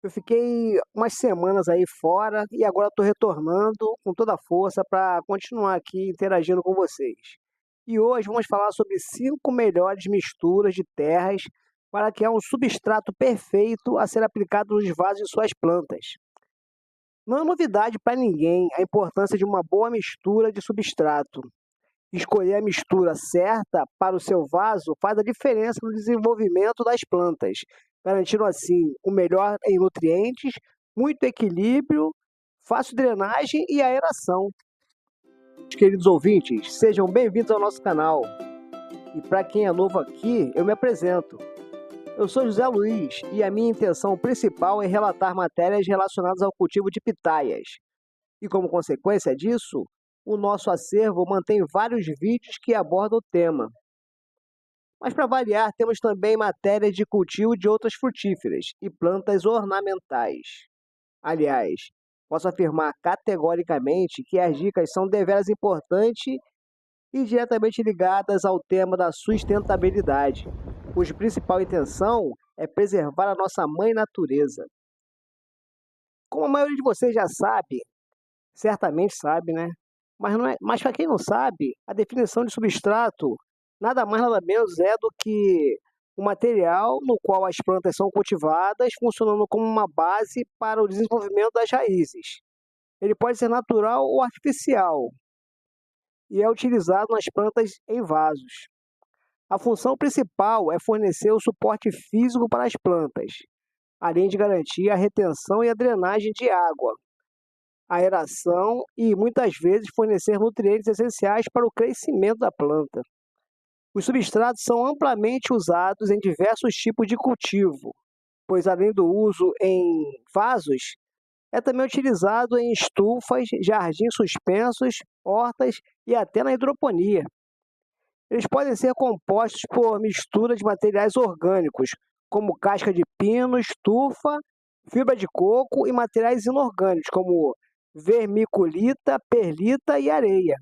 Eu fiquei umas semanas aí fora e agora estou retornando com toda a força para continuar aqui interagindo com vocês. E hoje vamos falar sobre 5 melhores misturas de terras para criar um substrato perfeito a ser aplicado nos vasos de suas plantas. Não é novidade para ninguém a importância de uma boa mistura de substrato. Escolher a mistura certa para o seu vaso faz a diferença no desenvolvimento das plantas, garantindo assim o melhor em nutrientes, muito equilíbrio, fácil drenagem e aeração. Queridos ouvintes, sejam bem-vindos ao nosso canal. E para quem é novo aqui, eu me apresento. Eu sou José Luiz e a minha intenção principal é relatar matérias relacionadas ao cultivo de pitaias. E como consequência disso, o nosso acervo mantém vários vídeos que abordam o tema. Mas para variar, temos também matérias de cultivo de outras frutíferas e plantas ornamentais. Aliás, posso afirmar categoricamente que as dicas são deveras importantes e diretamente ligadas ao tema da sustentabilidade, cuja principal intenção é preservar a nossa mãe natureza. Como a maioria de vocês já sabe, certamente sabe, né? Mas para quem não sabe, a definição de substrato nada mais nada menos é do que o material no qual as plantas são cultivadas, funcionando como uma base para o desenvolvimento das raízes. Ele pode ser natural ou artificial e é utilizado nas plantas em vasos. A função principal é fornecer o suporte físico para as plantas, além de garantir a retenção e a drenagem de água, aeração e, muitas vezes, fornecer nutrientes essenciais para o crescimento da planta. Os substratos são amplamente usados em diversos tipos de cultivo, pois, além do uso em vasos, é também utilizado em estufas, jardins suspensos, hortas e até na hidroponia. Eles podem ser compostos por mistura de materiais orgânicos, como casca de pino, estufa, fibra de coco e materiais inorgânicos, como vermiculita, perlita e areia.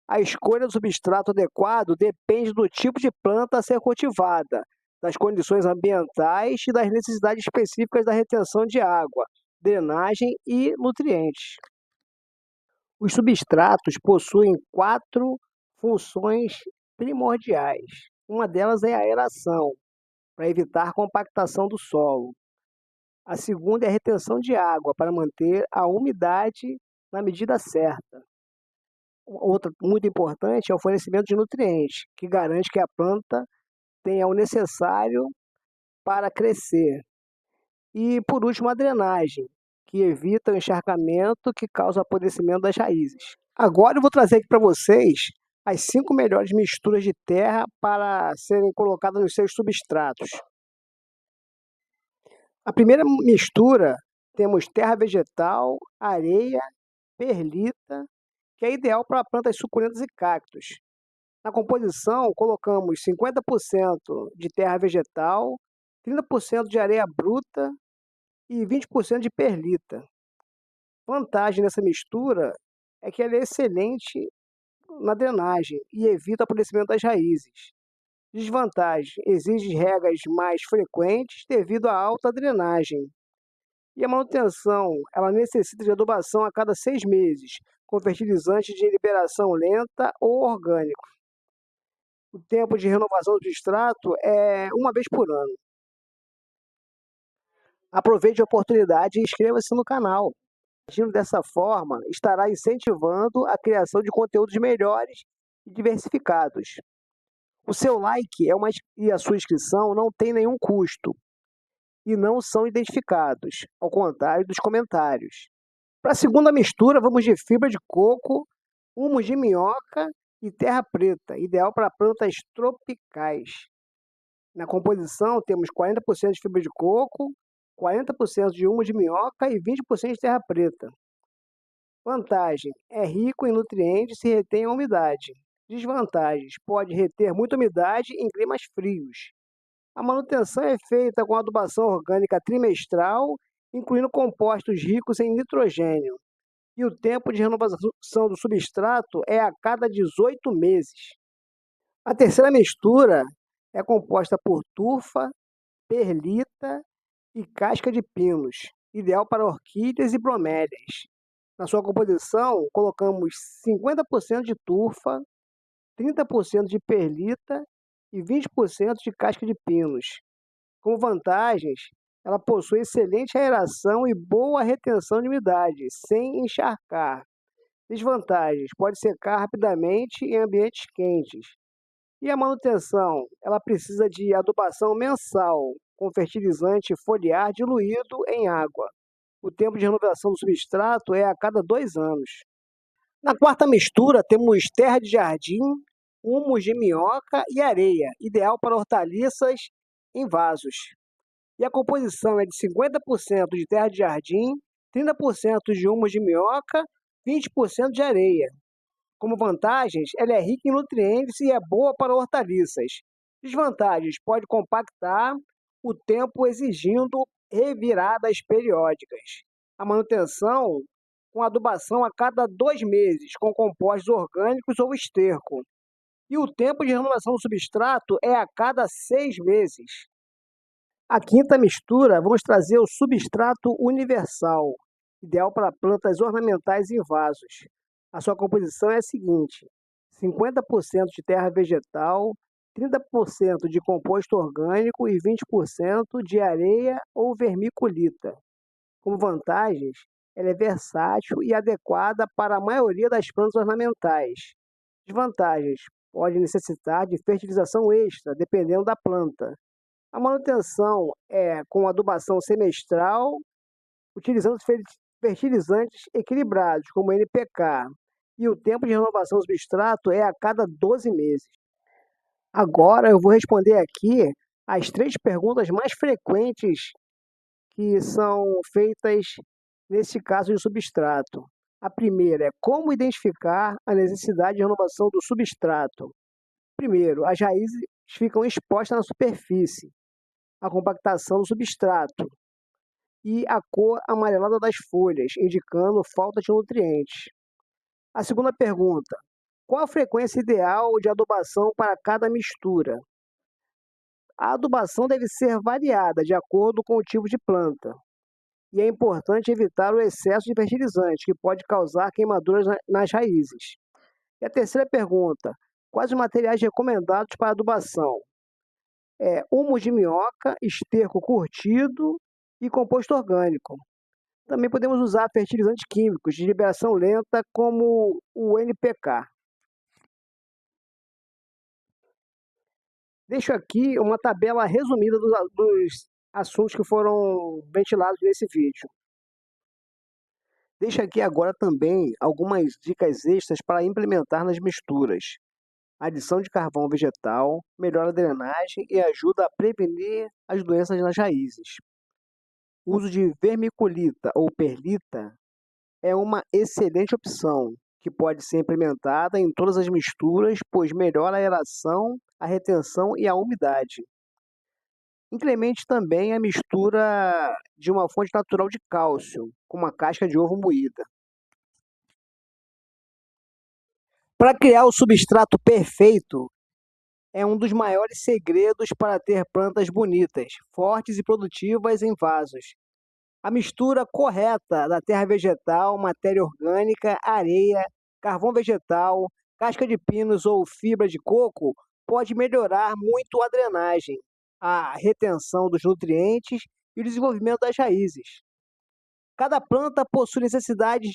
A escolha do substrato adequado depende do tipo de planta a ser cultivada, das condições ambientais e das necessidades específicas da retenção de água, drenagem e nutrientes. Os substratos possuem 4 funções primordiais. Uma delas é a aeração, para evitar compactação do solo. A segunda é a retenção de água, para manter a umidade na medida certa. Outra muito importante é o fornecimento de nutrientes, que garante que a planta tenha o necessário para crescer. E, por último, a drenagem, que evita o encharcamento que causa o apodrecimento das raízes. Agora eu vou trazer aqui para vocês as 5 melhores misturas de terra para serem colocadas nos seus substratos. A primeira mistura, temos terra vegetal, areia, perlita, que é ideal para plantas suculentas e cactos. Na composição, colocamos 50% de terra vegetal, 30% de areia bruta e 20% de perlita. Vantagem dessa mistura é que ela é excelente na drenagem e evita o apodrecimento das raízes. Desvantagem: exige regas mais frequentes devido à alta drenagem. E a manutenção, ela necessita de adubação a cada 6 meses, com fertilizante de liberação lenta ou orgânico. O tempo de renovação do extrato é uma vez por ano. Aproveite a oportunidade e inscreva-se no canal. Agindo dessa forma, estará incentivando a criação de conteúdos melhores e diversificados. O seu like e a sua inscrição não tem nenhum custo e não são identificados, ao contrário dos comentários. Para a segunda mistura, vamos de fibra de coco, humus de minhoca e terra preta, ideal para plantas tropicais. Na composição, temos 40% de fibra de coco, 40% de humus de minhoca e 20% de terra preta. Vantagem: é rico em nutrientes e retém a umidade. Desvantagens: pode reter muita umidade em climas frios. A manutenção é feita com adubação orgânica trimestral, incluindo compostos ricos em nitrogênio. E o tempo de renovação do substrato é a cada 18 meses. A terceira mistura é composta por turfa, perlita e casca de pinos, ideal para orquídeas e bromélias. Na sua composição, colocamos 50% de turfa, 30% de perlita e 20% de casca de pinos. Como vantagens, ela possui excelente aeração e boa retenção de umidade, sem encharcar. Desvantagens, pode secar rapidamente em ambientes quentes. E a manutenção, ela precisa de adubação mensal, com fertilizante foliar diluído em água. O tempo de renovação do substrato é a cada 2 anos. Na quarta mistura, temos terra de jardim, humus de minhoca e areia, ideal para hortaliças em vasos. E a composição é de 50% de terra de jardim, 30% de humus de minhoca, 20% de areia. Como vantagens, ela é rica em nutrientes e é boa para hortaliças. Desvantagens, pode compactar, o tempo exigindo reviradas periódicas. A manutenção com adubação a cada 2 meses, com compostos orgânicos ou esterco. E o tempo de renovação do substrato é a cada 6 meses. A quinta mistura, vamos trazer o substrato universal, ideal para plantas ornamentais em vasos. A sua composição é a seguinte: 50% de terra vegetal, 30% de composto orgânico e 20% de areia ou vermiculita. Como vantagens, ela é versátil e adequada para a maioria das plantas ornamentais. Desvantagens, pode necessitar de fertilização extra, dependendo da planta. A manutenção é com adubação semestral, utilizando fertilizantes equilibrados, como NPK, e o tempo de renovação do substrato é a cada 12 meses. Agora eu vou responder aqui as 3 perguntas mais frequentes que são feitas nesse caso de substrato. A primeira é como identificar a necessidade de renovação do substrato. Primeiro, as raízes ficam expostas na superfície, a compactação do substrato e a cor amarelada das folhas, indicando falta de nutrientes. A segunda pergunta: qual a frequência ideal de adubação para cada mistura? A adubação deve ser variada de acordo com o tipo de planta. E é importante evitar o excesso de fertilizante, que pode causar queimaduras nas raízes. E a terceira pergunta: quais os materiais recomendados para adubação? Humus de minhoca, esterco curtido e composto orgânico. Também podemos usar fertilizantes químicos de liberação lenta, como o NPK. Deixo aqui uma tabela resumida dos assuntos que foram ventilados nesse vídeo. Deixo aqui agora também algumas dicas extras para implementar nas misturas. Adição de carvão vegetal, melhora a drenagem e ajuda a prevenir as doenças nas raízes. O uso de vermiculita ou perlita é uma excelente opção, que pode ser implementada em todas as misturas, pois melhora a aeração, a retenção e a umidade. Incremente também a mistura de uma fonte natural de cálcio, com uma casca de ovo moída. Para criar o substrato perfeito, é um dos maiores segredos para ter plantas bonitas, fortes e produtivas em vasos. A mistura correta da terra vegetal, matéria orgânica, areia, carvão vegetal, casca de pinos ou fibra de coco pode melhorar muito a drenagem, a retenção dos nutrientes e o desenvolvimento das raízes. Cada planta possui necessidades.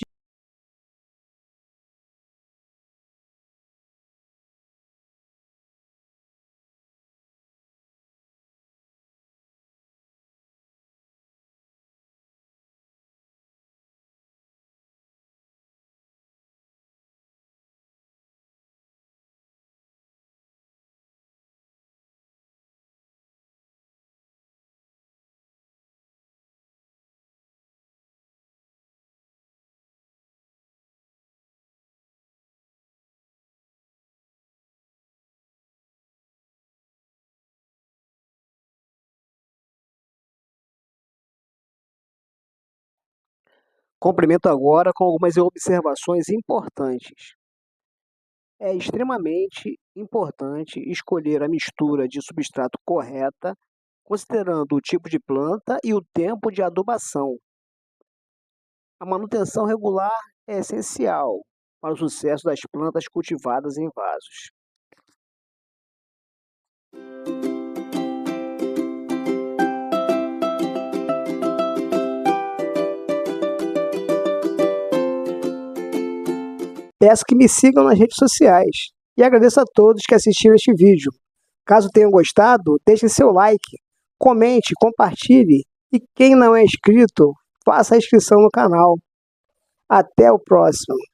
Complemento agora com algumas observações importantes. É extremamente importante escolher a mistura de substrato correta, considerando o tipo de planta e o tempo de adubação. A manutenção regular é essencial para o sucesso das plantas cultivadas em vasos. Peço que me sigam nas redes sociais e agradeço a todos que assistiram este vídeo. Caso tenham gostado, deixe seu like, comente, compartilhe e quem não é inscrito, faça a inscrição no canal. Até o próximo!